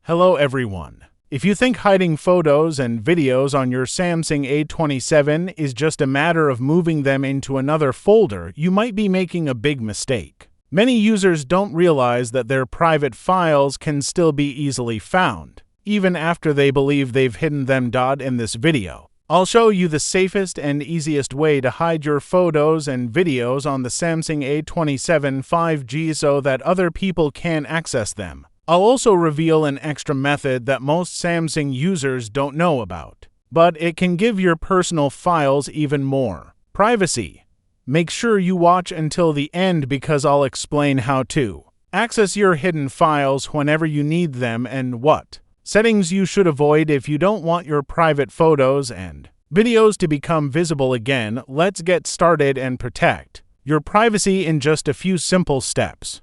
Hello everyone. If you think hiding photos and videos on your Samsung A27 is just a matter of moving them into another folder, you might be making a big mistake. Many users don't realize that their private files can still be easily found, even after they believe they've hidden them. In this video, I'll show you the safest and easiest way to hide your photos and videos on the Samsung A27 5G so that other people can't access them. I'll also reveal an extra method that most Samsung users don't know about, but it can give your personal files even more privacy. Make sure you watch until the end because I'll explain how to access your hidden files whenever you need them and what settings you should avoid if you don't want your private photos and videos to become visible again. Let's get started and protect your privacy in just a few simple steps.